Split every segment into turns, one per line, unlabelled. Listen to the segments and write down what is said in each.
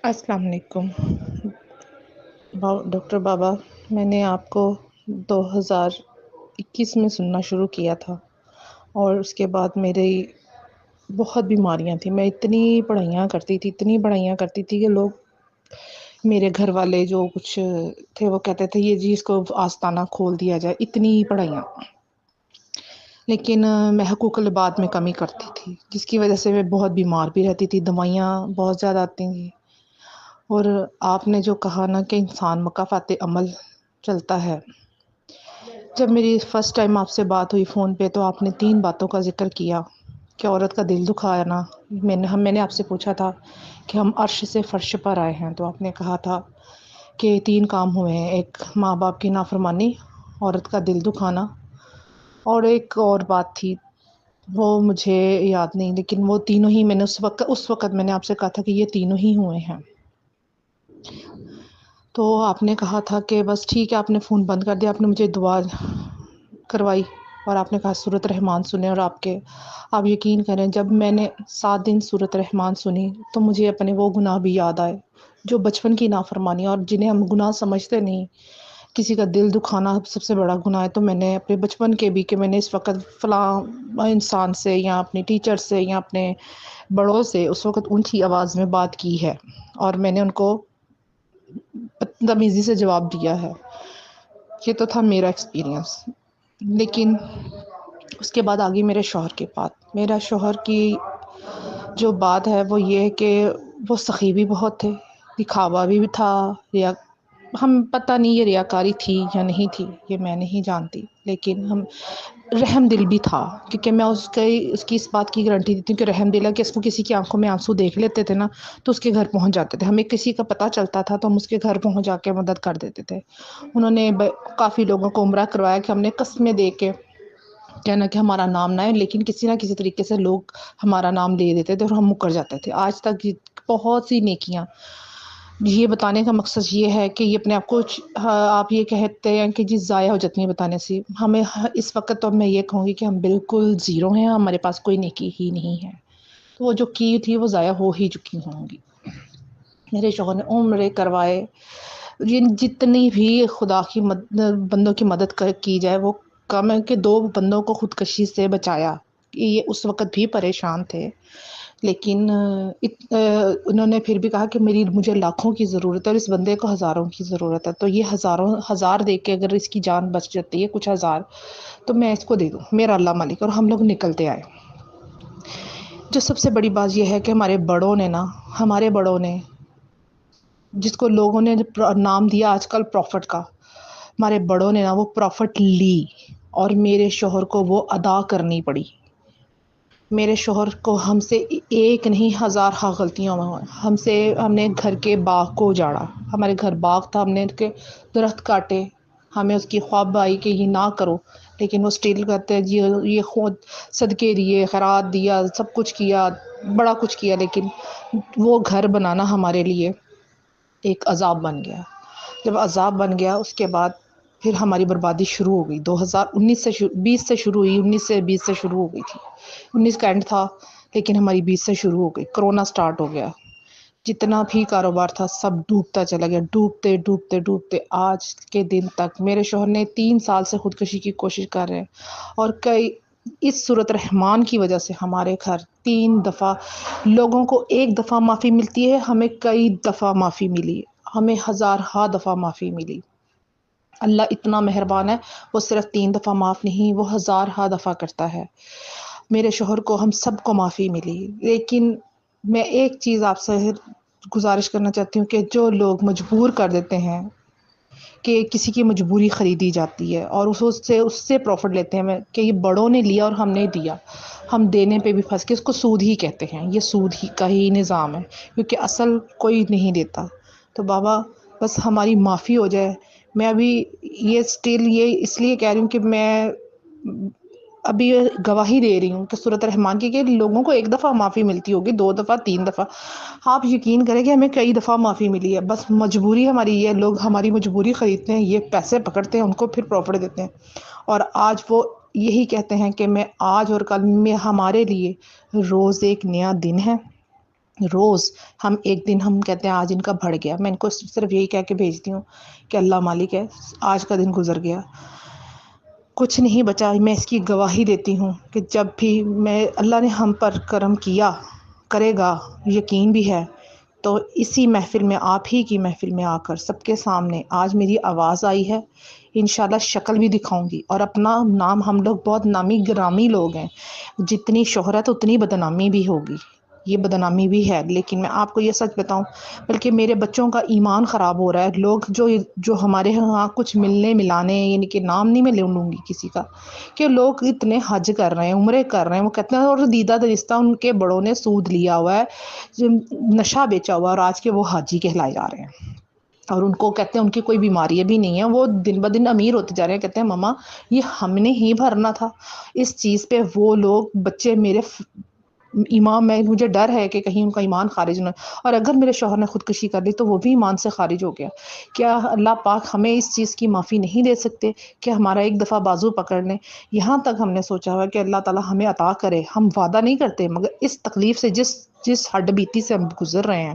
السلام علیکم ڈاکٹر بابا، میں نے آپ کو 2021 میں سننا شروع کیا تھا، اور اس کے بعد میری بہت بیماریاں تھیں. میں اتنی پڑھائیاں کرتی تھی کہ لوگ، میرے گھر والے جو کچھ تھے، وہ کہتے تھے یہ جی اس کو آستانہ کھول دیا جائے. اتنی پڑھائیاں، لیکن میں حقوق العباد میں کمی کرتی تھی، جس کی وجہ سے میں بہت بیمار بھی رہتی تھی. دوائیاں بہت زیادہ آتی تھیں. اور آپ نے جو کہا نا کہ انسان مکافات عمل چلتا ہے، جب میری فرسٹ ٹائم آپ سے بات ہوئی فون پہ، تو آپ نے 3 باتوں کا ذکر کیا کہ عورت کا دل دکھانا. میں نے آپ سے پوچھا تھا کہ ہم عرش سے فرش پر آئے ہیں، تو آپ نے کہا تھا کہ 3 کام ہوئے ہیں: ایک ماں باپ کی نافرمانی، عورت کا دل دکھانا، اور ایک اور بات تھی وہ مجھے یاد نہیں، لیکن وہ تینوں ہی میں نے اس وقت میں نے آپ سے کہا تھا کہ یہ تینوں ہی ہوئے ہیں. تو آپ نے کہا تھا کہ بس ٹھیک ہے، آپ نے فون بند کر دیا. آپ نے مجھے دعا کروائی اور آپ نے کہا سورۃ رحمان سنیں. اور آپ یقین کریں، جب میں نے 7 دن سورۃ رحمان سنی تو مجھے اپنے وہ گناہ بھی یاد آئے جو بچپن کی نافرمانی، اور جنہیں ہم گناہ سمجھتے نہیں. کسی کا دل دکھانا سب سے بڑا گناہ ہے. تو میں نے اپنے بچپن کے بھی، کہ میں نے اس وقت فلاں انسان سے یا اپنے ٹیچر سے یا اپنے بڑوں سے اس وقت اونچی آواز میں بات کی ہے، اور میں نے ان کو تمیزی سے جواب دیا ہے. یہ تو تھا میرا ایکسپیرئنس. لیکن اس کے بعد آگئی میرے شوہر کی بات. میرا شوہر کی جو بات ہے وہ یہ ہے کہ وہ سخی بھی بہت تھے، دکھاوا بھی تھا. یا ہم پتہ نہیں یہ ریاکاری تھی یا نہیں تھی، یہ میں نہیں جانتی، لیکن ہم رحم دل بھی تھا. کیونکہ میں اس کی اس بات کی گارنٹی دیتی ہوں کہ رحم دل ہے، کہ اس کو کسی کی آنکھوں میں آنسو دیکھ لیتے تھے نا تو اس کے گھر پہنچ جاتے تھے. ہمیں کسی کا پتہ چلتا تھا تو ہم اس کے گھر پہنچ جا کے مدد کر دیتے تھے. انہوں نے کافی لوگوں کو عمرہ کروایا کہ ہم نے قسمیں دے کے کہنا کہ ہمارا نام نہ ہے، لیکن کسی نہ کسی طریقے سے لوگ ہمارا نام لے دیتے تھے اور ہم مکر جاتے تھے. آج تک بہت سی نیکیاں. یہ بتانے کا مقصد یہ ہے کہ یہ اپنے آپ کو آپ یہ کہتے ہیں کہ جی ضائع ہو جاتی ہیں بتانے سے. ہمیں اس وقت تو میں یہ کہوں گی کہ ہم بالکل زیرو ہیں، ہمارے پاس کوئی نیکی ہی نہیں ہے. تو وہ جو کی تھی وہ ضائع ہو ہی چکی ہوں گی. میرے شوہر نے عمرے کروائے. جتنی بھی خدا کی بندوں کی مدد کی جائے وہ کم ہے، کہ 2 بندوں کو خودکشی سے بچایا. یہ اس وقت بھی پریشان تھے، لیکن انہوں نے پھر بھی کہا کہ مجھے لاکھوں کی ضرورت ہے اور اس بندے کو ہزاروں کی ضرورت ہے. تو یہ ہزار دے کے اگر اس کی جان بچ جاتی ہے، کچھ ہزار، تو میں اس کو دے دوں، میرا اللہ مالک. اور ہم لوگ نکلتے آئے. جو سب سے بڑی بات یہ ہے کہ ہمارے بڑوں نے جس کو لوگوں نے نام دیا آج کل پروفٹ کا، ہمارے بڑوں نے وہ پروفٹ لی، اور میرے شوہر کو وہ ادا کرنی پڑی. میرے شوہر کو ہم سے ایک نہیں 1000 غلطیاں ہوئیں. ہم نے گھر کے باغ کو اجاڑا. ہمارے گھر باغ تھا، ہم نے کے درخت کاٹے. ہمیں اس کی خواب آئی کہ یہ نہ کرو، لیکن وہ اسٹیل کرتے ہیں جی یہ خود صدقے دیے، خیرات دیا، سب کچھ کیا، بڑا کچھ کیا، لیکن وہ گھر بنانا ہمارے لیے ایک عذاب بن گیا. جب عذاب بن گیا، اس کے بعد پھر ہماری بربادی شروع ہو گئی. 2019 سے شروع ہوئی. 19 سے 20 سے شروع ہو گئی تھی. 19 کا اینڈ تھا، لیکن ہماری 20 سے شروع ہو گئی. کرونا سٹارٹ ہو گیا. جتنا بھی کاروبار تھا سب ڈوبتا چلا گیا. ڈوبتے ڈوبتے ڈوبتے آج کے دن تک میرے شوہر نے 3 سال سے خودکشی کی کوشش کر رہے ہیں. اور اس سورۃ رحمان کی وجہ سے ہمارے گھر 3 دفعہ، لوگوں کو 1 دفعہ معافی ملتی ہے، ہمیں کئی دفعہ معافی ملی، ہمیں ہزارہا دفعہ معافی ملی. اللہ اتنا مہربان ہے، وہ صرف 3 دفعہ معاف نہیں، وہ ہزارہا دفعہ کرتا ہے. میرے شوہر کو، ہم سب کو معافی ملی. لیکن میں ایک چیز آپ سے گزارش کرنا چاہتی ہوں کہ جو لوگ مجبور کر دیتے ہیں، کہ کسی کی مجبوری خریدی جاتی ہے اور اس سے پروفٹ لیتے ہیں، کہ یہ بڑوں نے لیا اور ہم نے دیا، ہم دینے پہ بھی پھنس کے، اس کو سود ہی کہتے ہیں. یہ سود ہی کا ہی نظام ہے، کیونکہ اصل کوئی نہیں دیتا. تو بابا بس ہماری معافی ہو جائے. میں ابھی یہ اس لیے کہہ رہی ہوں کہ میں ابھی گواہی دے رہی ہوں کہ سورۃ رحمان کی، کہ لوگوں کو 1 دفعہ معافی ملتی ہوگی، 2 دفعہ، 3 دفعہ. آپ یقین کریں کہ ہمیں کئی دفعہ معافی ملی ہے. بس مجبوری ہماری یہ، لوگ ہماری مجبوری خریدتے ہیں، یہ پیسے پکڑتے ہیں، ان کو پھر پروفٹ دیتے ہیں. اور آج وہ یہی کہتے ہیں کہ میں آج اور کل میں ہمارے لیے روز ایک نیا دن ہے. روز ایک دن ہم کہتے ہیں آج ان کا بڑھ گیا، میں ان کو صرف یہی کہہ کے بھیجتی ہوں کہ اللہ مالک ہے، آج کا دن گزر گیا، کچھ نہیں بچا۔ میں اس کی گواہی دیتی ہوں کہ جب بھی اللہ نے ہم پر کرم کیا، کرے گا، یقین بھی ہے، تو اسی محفل میں، آپ ہی کی محفل میں آ کر سب کے سامنے آج میری آواز آئی ہے، انشاءاللہ شکل بھی دکھاؤں گی، اور اپنا نام، ہم لوگ بہت نامی گرامی لوگ ہیں، جتنی شہرت اتنی بدنامی بھی ہوگی، یہ بدنامی بھی ہے، لیکن میں آپ کو یہ سچ بتاؤں، بلکہ میرے بچوں کا ایمان خراب ہو رہا ہے۔ لوگ جو ہمارے ہاں کچھ ملنے ملانے، یعنی کہ نام نہیں میں لوں گی کسی کا، کہ لوگ اتنے حج کر رہے ہیں، عمرے کر رہے ہیں، وہ کہتے ہیں، اور دیدہ درستہ ان کے بڑوں نے سود لیا ہوا ہے، نشہ بیچا ہوا ہے، اور آج کے وہ حاجی کہلائے جا رہے ہیں، اور ان کو کہتے ہیں ان کی کوئی بیماری بھی نہیں ہے، وہ دن بدن امیر ہوتے جا رہے ہیں، کہتے ہیں ماما یہ ہم نے ہی بھرنا تھا اس چیز پہ۔ وہ لوگ بچے میرے ایمان میں، مجھے ڈر ہے کہ کہیں ان کا ایمان خارج نہ، اور اگر میرے شوہر نے خودکشی کر لی تو وہ بھی ایمان سے خارج ہو گیا۔ کیا اللہ پاک ہمیں اس چیز کی معافی نہیں دے سکتے کہ ہمارا ایک دفعہ بازو پکڑ لیں؟ یہاں تک ہم نے سوچا ہوا کہ اللہ تعالیٰ ہمیں عطا کرے، ہم وعدہ نہیں کرتے، مگر اس تکلیف سے، جس ہڈ بیتی سے ہم گزر رہے ہیں،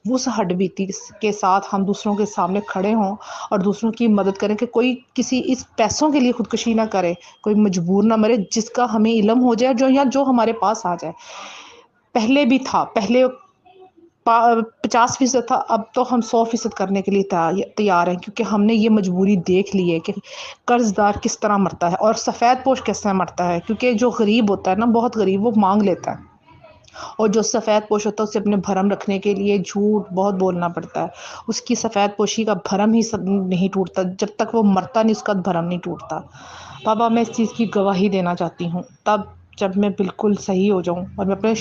اس ہڈ بیتی کے ساتھ ہم دوسروں کے سامنے کھڑے ہوں اور دوسروں کی مدد کریں، کہ کوئی کسی اس پیسوں کے لیے خودکشی نہ کرے، کوئی مجبور نہ مرے، جس کا ہمیں علم ہو جائے، جو ہمارے پاس آ جائے۔ پہلے بھی تھا، پہلے 50% تھا، اب تو ہم 100% کرنے کے لیے تیار ہیں، کیونکہ ہم نے یہ مجبوری دیکھ لی ہے کہ قرض دار کس طرح مرتا ہے اور سفید پوش کس طرح مرتا ہے، کیونکہ جو غریب ہوتا ہے نا، بہت غریب، وہ مانگ لیتا ہے، اور جو سفید پوش ہوتا ہے اسے اپنے بھرم رکھنے کے لیے جھوٹ بہت بولنا پڑتا ہے، اس کی سفید پوشی کا بھرم ہی نہیں ٹوٹتا، جب تک وہ مرتا نہیں اس کا بھرم نہیں ٹوٹتا۔ بابا میں اس چیز کی گواہی دینا چاہتی ہوں، تب جب میں بالکل صحیح ہو جاؤں، اور میں اپنے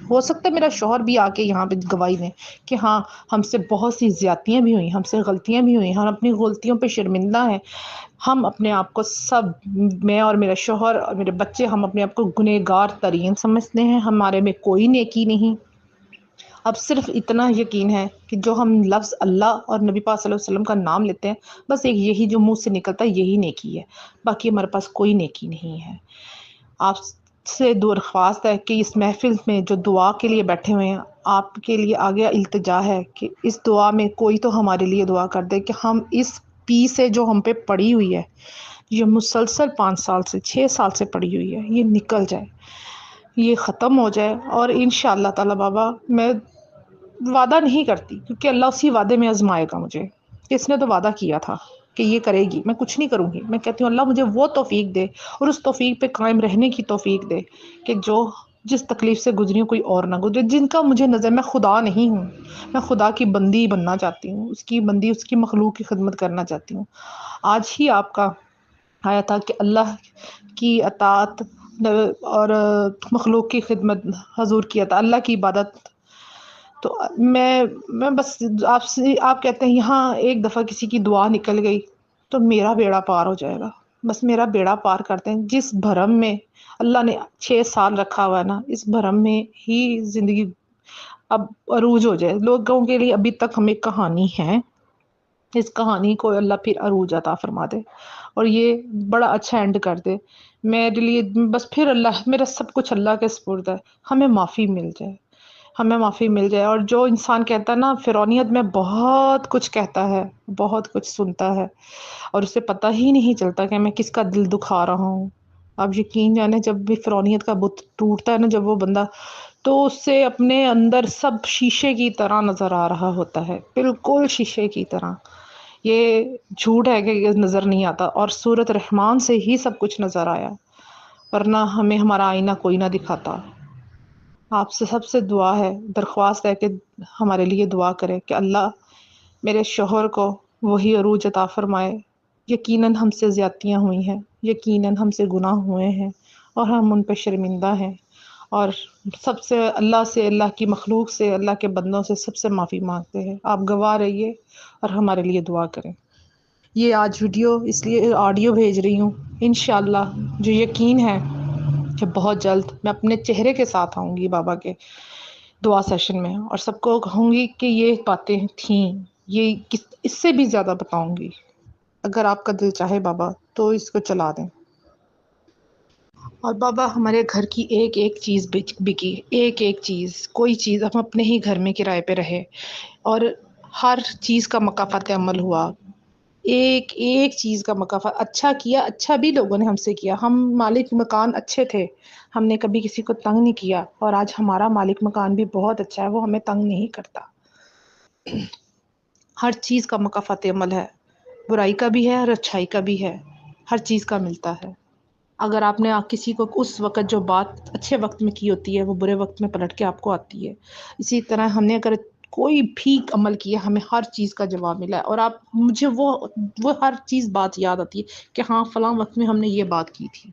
ہو سکتا ہے میرا شوہر بھی آ کے یہاں پہ گواہی دیں کہ ہاں ہم سے بہت سی زیادتیاں بھی ہوئیں، ہم سے غلطیاں بھی ہوئیں، ہم اپنی غلطیوں پہ شرمندہ ہیں، ہم اپنے آپ کو سب، میں اور میرا شوہر اور میرے بچے، ہم اپنے آپ کو گنہگار ترین سمجھتے ہیں، ہمارے میں کوئی نیکی نہیں۔ اب صرف اتنا یقین ہے کہ جو ہم لفظ اللہ اور نبی پاک صلی اللہ علیہ وسلم کا نام لیتے ہیں، بس ایک یہی جو منہ سے نکلتا ہے یہی نیکی ہے، باقی ہمارے پاس کوئی نیکی نہیں ہے۔ آپ سے درخواست ہے کہ اس محفل میں جو دعا کے لیے بیٹھے ہوئے ہیں، آپ کے لیے آگے التجا ہے کہ اس دعا میں کوئی تو ہمارے لیے دعا کر دے کہ ہم اس پی سے جو ہم پہ پڑی ہوئی ہے، یہ مسلسل 5 سال سے 6 سال سے پڑی ہوئی ہے، یہ نکل جائے، یہ ختم ہو جائے، اور انشاءاللہ تعالی بابا میں وعدہ نہیں کرتی، کیونکہ اللہ اسی وعدے میں آزمائے گا مجھے، کہ اس نے تو وعدہ کیا تھا کہ یہ کرے گی، میں کچھ نہیں کروں گی، میں کہتی ہوں اللہ مجھے وہ توفیق دے، اور اس توفیق پہ قائم رہنے کی توفیق دے، کہ جس تکلیف سے گزری ہوں کوئی اور نہ گزرے، جن کا مجھے نظر، میں خدا نہیں ہوں، میں خدا کی بندی بننا چاہتی ہوں، اس کی بندی، اس کی مخلوق کی خدمت کرنا چاہتی ہوں۔ آج ہی آپ کا آیا تھا کہ اللہ کی اطاعت اور مخلوق کی خدمت، حضور کی اطاعت، اللہ کی عبادت، تو میں بس آپ کہتے ہیں یہاں ایک دفعہ کسی کی دعا نکل گئی تو میرا بیڑا پار ہو جائے گا، بس میرا بیڑا پار کرتے ہیں، جس بھرم میں اللہ نے 6 سال رکھا ہوا ہے نا، اس بھرم میں ہی زندگی اب عروج ہو جائے۔ لوگوں کے لیے ابھی تک ہمیں کہانی ہے، اس کہانی کو اللہ پھر عروج عطا فرما دے، اور یہ بڑا اچھا اینڈ کر دے میرے لیے، بس پھر اللہ، میرا سب کچھ اللہ کے سپرد ہے، ہمیں معافی مل جائے، ہمیں معافی مل جائے۔ اور جو انسان کہتا ہے نا، فرعونیت میں بہت کچھ کہتا ہے، بہت کچھ سنتا ہے، اور اسے پتہ ہی نہیں چلتا کہ میں کس کا دل دکھا رہا ہوں۔ آپ یقین جانے، جب بھی فرعونیت کا بت ٹوٹتا ہے نا، جب وہ بندہ، تو اس سے اپنے اندر سب شیشے کی طرح نظر آ رہا ہوتا ہے، بالکل شیشے کی طرح۔ یہ جھوٹ ہے کہ یہ نظر نہیں آتا، اور سورۃ رحمان سے ہی سب کچھ نظر آیا، ورنہ ہمیں ہمارا آئینہ کوئی نہ دکھاتا۔ آپ سے سب سے دعا ہے، درخواست ہے کہ ہمارے لیے دعا کرے کہ اللہ میرے شوہر کو وہی عروج عطا فرمائے۔ یقیناً ہم سے زیادتیاں ہوئی ہیں، یقیناً ہم سے گناہ ہوئے ہیں، اور ہم ان پہ شرمندہ ہیں، اور سب سے اللہ سے، اللہ کی مخلوق سے، اللہ کے بندوں سے سب سے معافی مانگتے ہیں۔ آپ گواہ رہیے اور ہمارے لیے دعا کریں۔ یہ آج ویڈیو اس لیے آڈیو بھیج رہی ہوں، انشاءاللہ جو یقین ہے کہ بہت جلد میں اپنے چہرے کے ساتھ آؤں گی بابا کے دعا سیشن میں، اور سب کو کہوں گی کہ یہ باتیں تھیں، یہ اس سے بھی زیادہ بتاؤں گی۔ اگر آپ کا دل چاہے بابا تو اس کو چلا دیں۔ اور بابا ہمارے گھر کی ایک ایک چیز بکی، ایک ایک چیز، کوئی چیز ہم اپنے ہی گھر میں کرائے پہ رہے، اور ہر چیز کا مکافات عمل ہوا، ایک ایک چیز کا مکافات اچھا کیا، اچھا بھی لوگوں نے ہم سے کیا، ہم مالک مکان اچھے تھے، ہم نے کبھی کسی کو تنگ نہیں کیا، اور آج ہمارا مالک مکان بھی بہت اچھا ہے، وہ ہمیں تنگ نہیں کرتا۔ ہر چیز کا مکافات عمل ہے، برائی کا بھی ہے اور اچھائی کا بھی ہے، ہر چیز کا ملتا ہے۔ اگر آپ نے کسی کو اس وقت جو بات اچھے وقت میں کی ہوتی ہے وہ برے وقت میں پلٹ کے آپ کو آتی ہے، اسی طرح ہم نے اگر کوئی بھی عمل کیا ہمیں ہر چیز کا جواب ملا ہے، اور آپ مجھے وہ ہر چیز بات یاد آتی ہے کہ ہاں فلاں وقت میں ہم نے یہ بات کی تھی۔